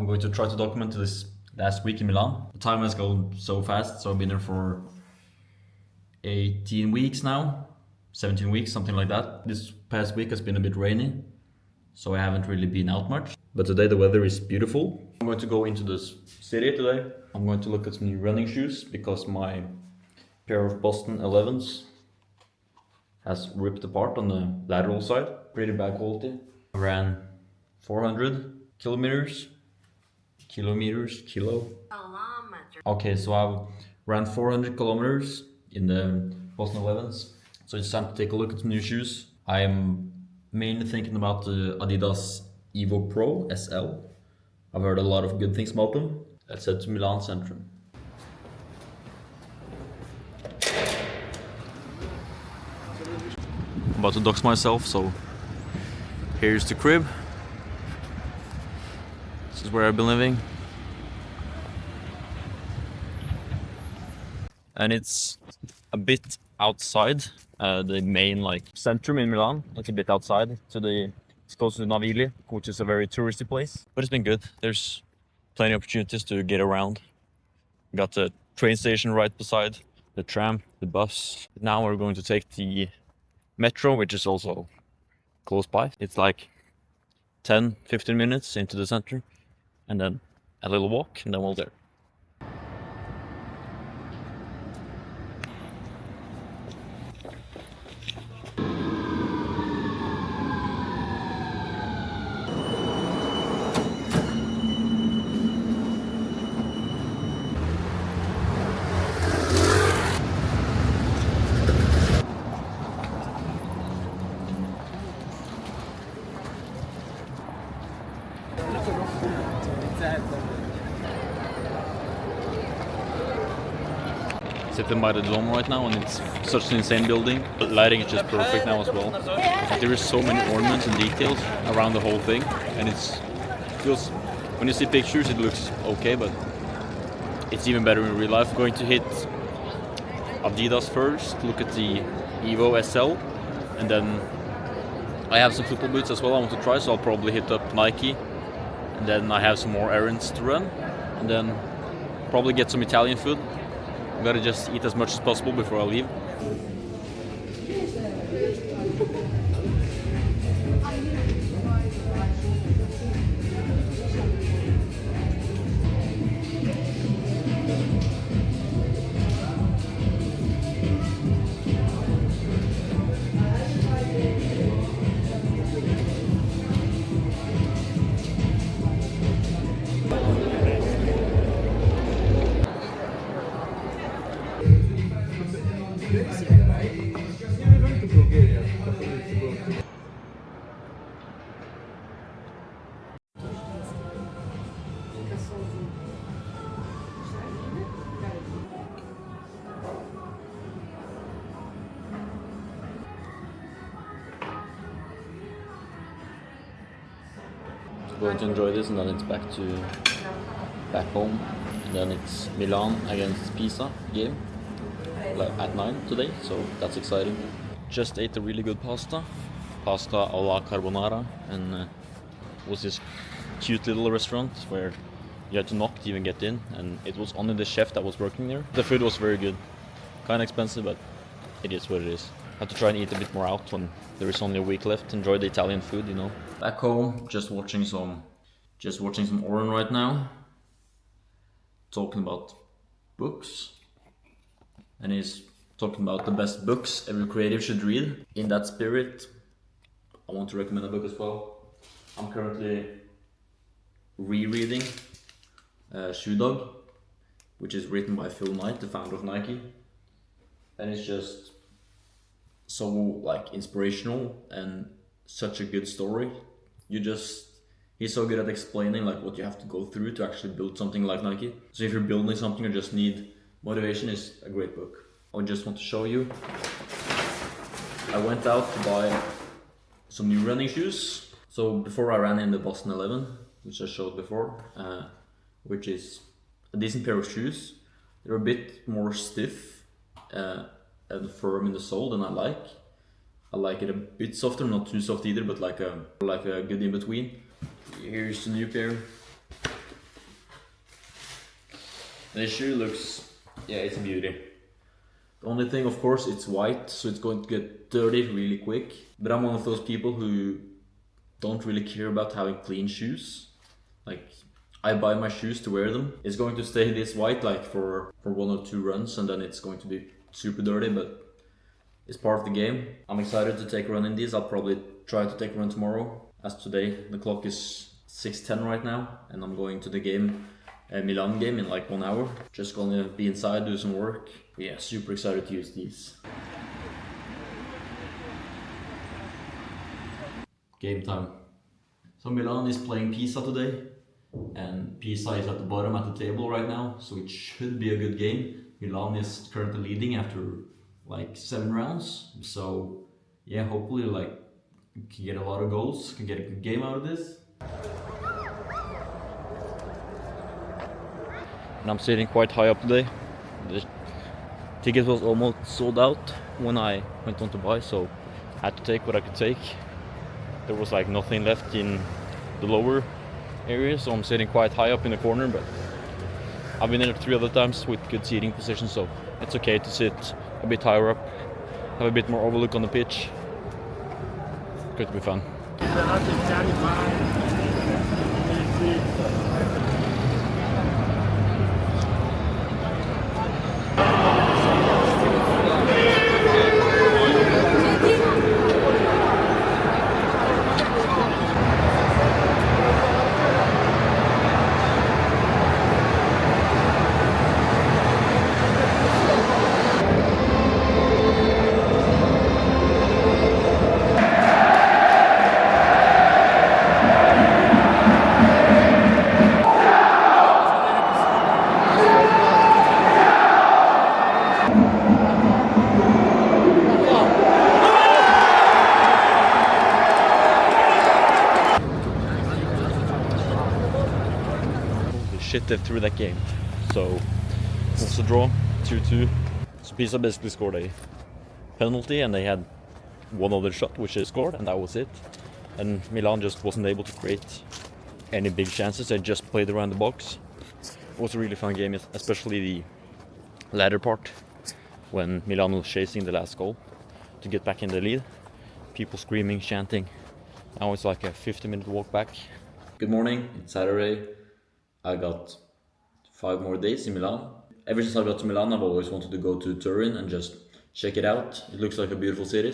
I'm going to try to document this last week in Milan. The time has gone so fast, so I've been there for 18 weeks now, 17 weeks, something like that. This past week has been a bit rainy, so I haven't really been out much. But today the weather is beautiful. I'm going to go into this city today. I'm going to look at some new running shoes because my pair of Boston 11s has ripped apart on the lateral side. Pretty bad quality. I ran 400 kilometers. Okay, so I ran 400 kilometers in the Boston 11s. So it's time to take a look at some new shoes. I'm mainly thinking about the Adidas Evo Pro SL. I've heard a lot of good things about them. Let's head to Milan Centrum. I'm about to dox myself, so here's the crib. This is where I've been living. And it's a bit outside the main centrum in Milan, like a bit outside it's close to Navili, which is a very touristy place. But it's been good. There's plenty of opportunities to get around. Got the train station right beside, the tram, the bus. Now we're going to take the metro, which is also close by. It's like 10-15 minutes into the center, and then a little walk, and then we're there. Sitting by the dome right now, and it's such an insane building. The lighting is just perfect now as well. There is so many ornaments and details around the whole thing, and feels when you see pictures it looks okay, but it's even better in real life. Going to hit Adidas first, look at the Evo SL, and then I have some football boots as well I want to try, so I'll probably hit up Nike, and then I have some more errands to run, and then probably get some Italian food. I gotta just eat as much as possible before I leave. Going to enjoy this, and then it's back home, and then it's Milan against Pisa game at 9 today, so that's exciting. Just ate a really good pasta alla carbonara, and it was this cute little restaurant where you had to knock to even get in, and it was only the chef that was working there. The food was very good, kind of expensive, but it is what it is. Have to try and eat a bit more out when there is only a week left. Enjoy the Italian food, you know. Back home, just watching some Oren right now, talking about books, and he's talking about the best books every creative should read. In that spirit, I want to recommend a book as well. I'm currently rereading Shoe Dog, which is written by Phil Knight, the founder of Nike, and it's just so inspirational and such a good story. He's so good at explaining what you have to go through to actually build something like Nike. So if you're building something or just need motivation, it's a great book. I just want to show you. I went out to buy some new running shoes. So before I ran in the Boston 11, which I showed before, which is a decent pair of shoes. They're a bit more stiff and firm in the sole than I like. I like it a bit softer, not too soft either, but like a good in between. Here's the new pair. And the shoe looks, yeah, it's a beauty. The only thing, of course, it's white, so it's going to get dirty really quick. But I'm one of those people who don't really care about having clean shoes. Like, I buy my shoes to wear them. It's going to stay this white like for 1 or 2 runs, and then it's going to be super dirty, but it's part of the game. I'm excited to take a run in these. I'll probably try to take a run tomorrow. As today, the clock is 6:10 right now, and I'm going to the game, Milan game, in like 1 hour. Just gonna be inside, do some work. Yeah, super excited to use these. Game time. So Milan is playing Pisa today, and Pisa is at the bottom at the table right now, so it should be a good game. Milan is currently leading after like 7 rounds, so yeah, hopefully like can get a lot of goals, can get a good game out of this. And I'm sitting quite high up today. The ticket was almost sold out when I went on to buy, so I had to take what I could take. There was like nothing left in the lower area, so I'm sitting quite high up in the corner, but I've been there 3 other times with good seating position, so it's okay to sit a bit higher up, have a bit more overlook on the pitch. Going to be fun. Shit, they threw that game. So it's a draw, 2-2. So Pisa basically scored a penalty, and they had one other shot which they scored, and that was it. And Milan just wasn't able to create any big chances. They just played around the box. It was a really fun game, especially the latter part when Milan was chasing the last goal to get back in the lead. People screaming, chanting. Now it's like a 50-minute walk back. Good morning, it's Saturday. I got 5 more days in Milan. Ever since I got to Milan, I've always wanted to go to Turin and just check it out. It looks like a beautiful city,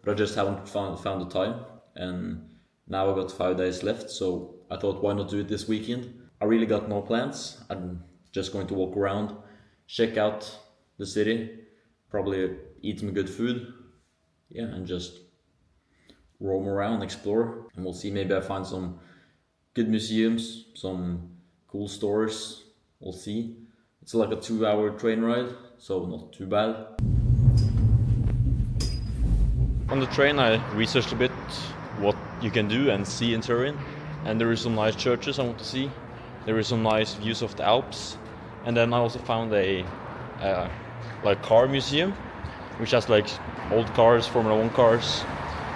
but I just haven't found the time. And now I got 5 days left, so I thought, why not do it this weekend? I really got no plans. I'm just going to walk around, check out the city, probably eat some good food, yeah, and just roam around, explore, and we'll see. Maybe I find some good museums, some cool stores, we'll see. It's like a 2-hour train ride, so not too bad. On the train I researched a bit what you can do and see in Turin, and there is some nice churches I want to see. There is some nice views of the Alps, and then I also found a like car museum, which has like old cars, Formula 1 cars,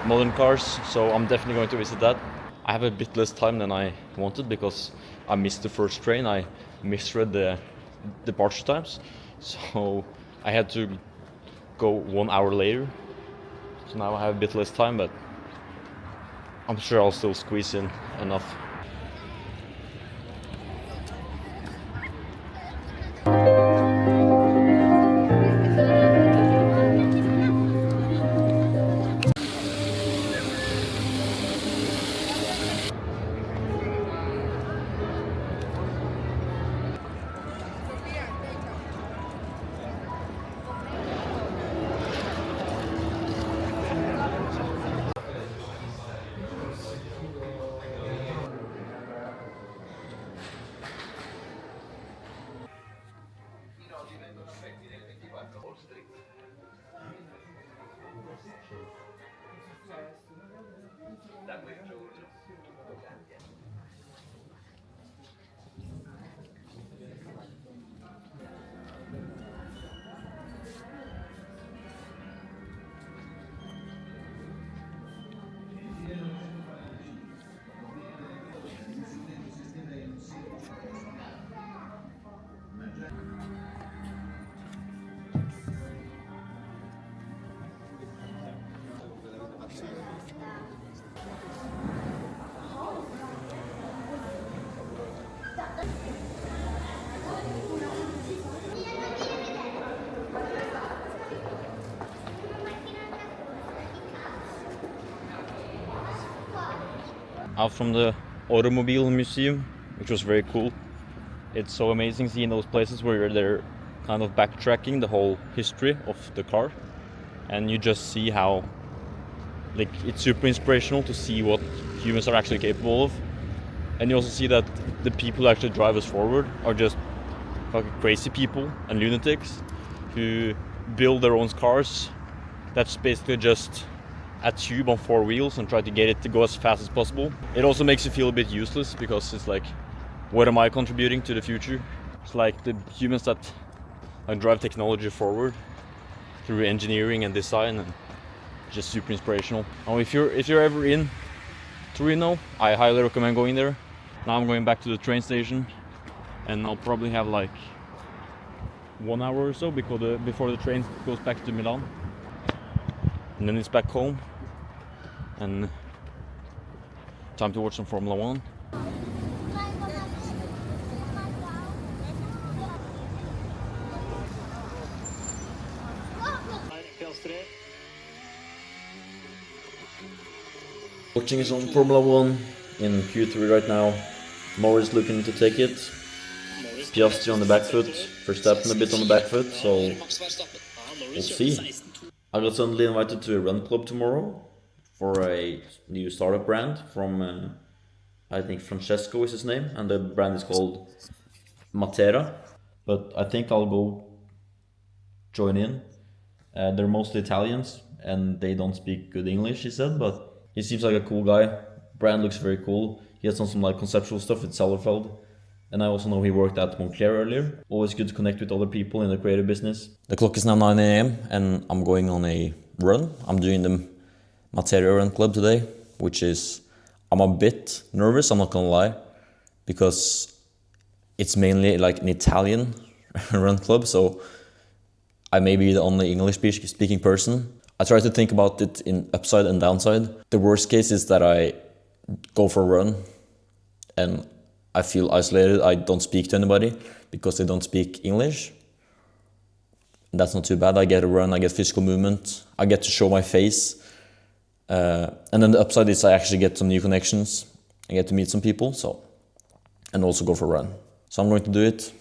modern cars, so I'm definitely going to visit that. I have a bit less time than I wanted because I missed the first train. I misread the departure times, so I had to go 1 hour later. So now I have a bit less time, but I'm sure I'll still squeeze in enough. out from the automobile museum, which was very cool. It's so amazing seeing those places where they're kind of backtracking the whole history of the car, and you just see how, like, it's super inspirational to see what humans are actually capable of. And you also see that the people who actually drive us forward are just fucking crazy people and lunatics who build their own cars that's basically just a tube on 4 wheels and try to get it to go as fast as possible. It also makes you feel a bit useless because it's like, what am I contributing to the future? It's like the humans that drive technology forward through engineering and design, and just super inspirational. And if you're ever in Torino, I highly recommend going there. Now I'm going back to the train station, and I'll probably have like 1 hour or so before the train goes back to Milan, and then it's back home and time to watch some Formula 1. Watching some Formula 1 in Q3 right now. Morris looking to take it. Piastri on the back foot. Verstappen a bit on the back foot, so we'll see. I got suddenly invited to a run club tomorrow for a new startup brand from, I think Francesco is his name, and the brand is called Matera. But I think I'll go join in. They're mostly Italians and they don't speak good English, he said, but he seems like a cool guy. Brand looks very cool. He has done some like conceptual stuff with Sallerfeld. And I also know he worked at Moncler earlier. Always good to connect with other people in the creative business. The clock is now 9 AM and I'm going on a run. I'm doing the Materia Run Club today, which is, I'm a bit nervous, I'm not gonna lie, because it's mainly like an Italian run club, so I may be the only English speaking person. I try to think about it in upside and downside. The worst case is that I go for a run and I feel isolated. I don't speak to anybody because they don't speak English. That's not too bad. I get a run, I get physical movement, I get to show my face. And then the upside is I actually get some new connections. I get to meet some people, and also go for a run. So I'm going to do it.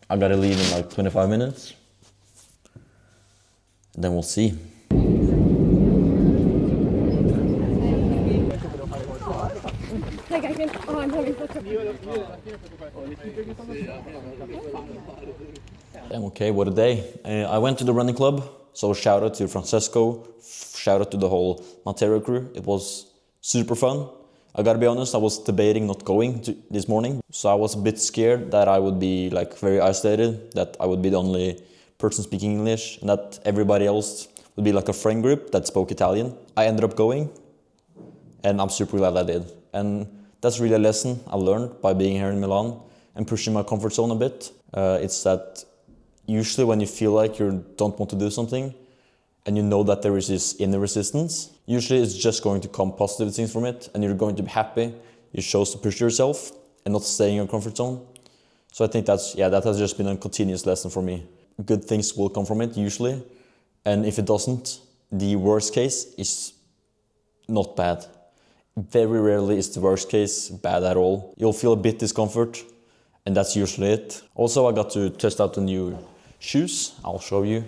I gotta leave in like 25 minutes. And then we'll see. Damn, okay, what a day. I went to the running club, so shout out to Francesco, shout out to the whole Matera crew. It was super fun. I gotta be honest, I was debating not going this morning, so I was a bit scared that I would be like very isolated, that I would be the only person speaking English, and that everybody else would be like a friend group that spoke Italian. I ended up going, and I'm super glad I did. And that's really a lesson I learned by being here in Milan and pushing my comfort zone a bit. It's that usually when you feel like you don't want to do something, and you know that there is this inner resistance, usually it's just going to come positive things from it, and you're going to be happy. You chose to push yourself and not stay in your comfort zone. So I think that has just been a continuous lesson for me. Good things will come from it usually, and if it doesn't, the worst case is not bad. Very rarely is the worst case bad at all. You'll feel a bit discomfort, and that's usually it. Also, I got to test out the new shoes. I'll show you.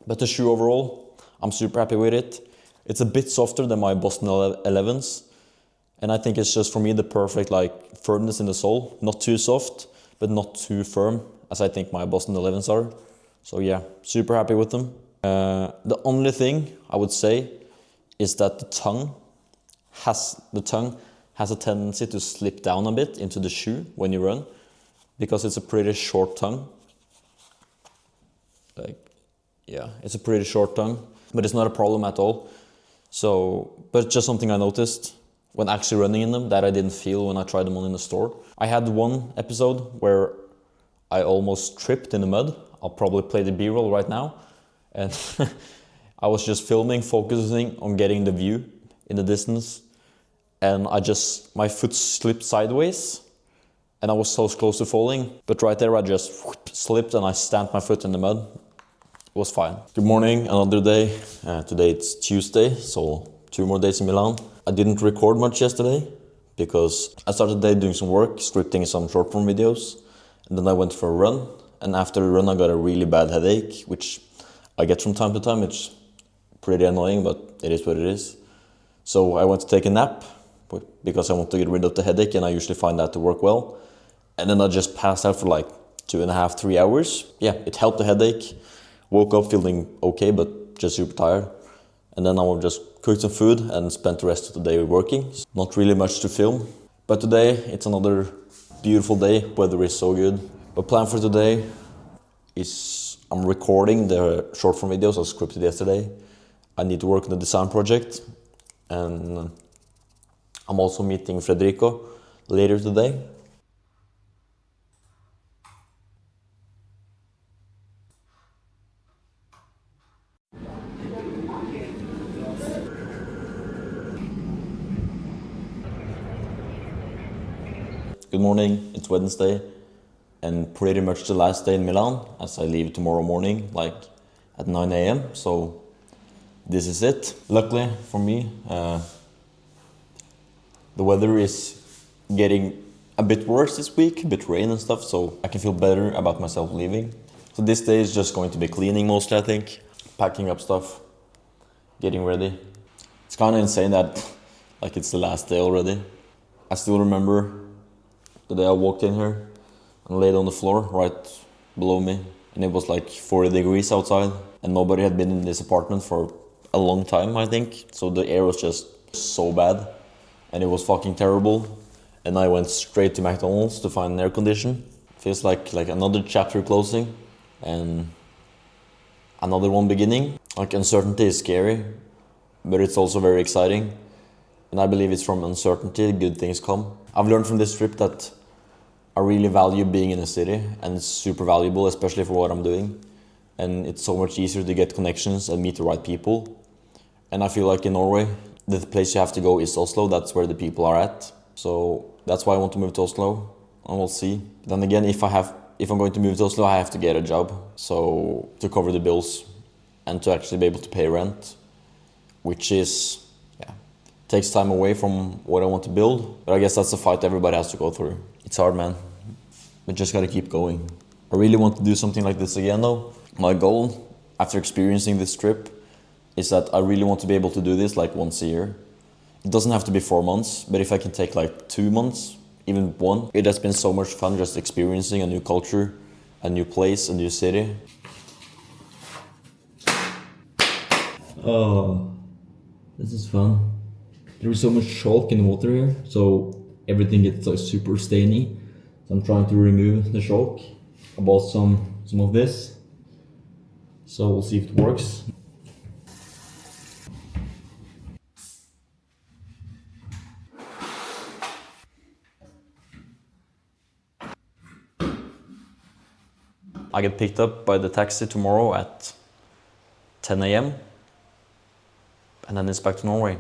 But the shoe overall, I'm super happy with it. It's a bit softer than my Boston 11s, and I think it's just for me the perfect like firmness in the sole. Not too soft, but not too firm, as I think my Boston 11s are. So yeah, super happy with them. The only thing I would say is that the tongue has a tendency to slip down a bit into the shoe when you run, because it's a pretty short tongue. It's a pretty short tongue, but it's not a problem at all. But it's just something I noticed when actually running in them that I didn't feel when I tried them on in the store. I had one episode where I almost tripped in the mud. I'll probably play the B-roll right now. And I was just filming, focusing on getting the view in the distance. And my foot slipped sideways and I was so close to falling. But right there I just slipped and I stamped my foot in the mud. It was fine. Good morning, another day. Today it's Tuesday, so 2 more days in Milan. I didn't record much yesterday because I started the day doing some work, scripting some short form videos, and then I went for a run. And after the run, I got a really bad headache, which I get from time to time. It's pretty annoying, but it is what it is. So I went to take a nap because I want to get rid of the headache, and I usually find that to work well. And then I just passed out for like 2.5, 3 hours. Yeah, it helped the headache. Woke up feeling okay, but just super tired. And then I will just cook some food and spend the rest of the day working. Not really much to film. But today, it's another beautiful day. Weather is so good. The plan for today is I'm recording the short form videos I scripted yesterday. I need to work on the design project. And I'm also meeting Federico later today. Good morning, it's Wednesday, and pretty much the last day in Milan, as I leave tomorrow morning, like at 9 a.m. So this is it. Luckily for me, the weather is getting a bit worse this week, a bit rain and stuff, so I can feel better about myself leaving. So this day is just going to be cleaning mostly, I think, packing up stuff, getting ready. It's kind of insane that like it's the last day already. I still remember the day I walked in here and laid on the floor right below me, and it was like 40 degrees outside, and nobody had been in this apartment for a long time, I think. So the air was just so bad, and it was fucking terrible. And I went straight to McDonald's to find an air condition. Feels like another chapter closing and another one beginning. Like, uncertainty is scary, but it's also very exciting. And I believe it's from uncertainty good things come. I've learned from this trip that I really value being in a city, and it's super valuable, especially for what I'm doing. And it's so much easier to get connections and meet the right people. And I feel like in Norway, the place you have to go is Oslo. That's where the people are at. So that's why I want to move to Oslo, and we'll see. Then again, if I'm going to move to Oslo, I have to get a job, so to cover the bills and to actually be able to pay rent, which is takes time away from what I want to build. But I guess that's the fight everybody has to go through. It's hard, man, but just gotta keep going. I really want to do something like this again though. My goal after experiencing this trip is that I really want to be able to do this like once a year. It doesn't have to be 4 months, but if I can take like 2 months, even one, it has been so much fun just experiencing a new culture, a new place, a new city. Oh, this is fun. There is so much chalk in the water here, so everything gets like super stainy. So I'm trying to remove the chalk. I bought some of this, so we'll see if it works. I get picked up by the taxi tomorrow at 10 a.m. and then it's back to Norway.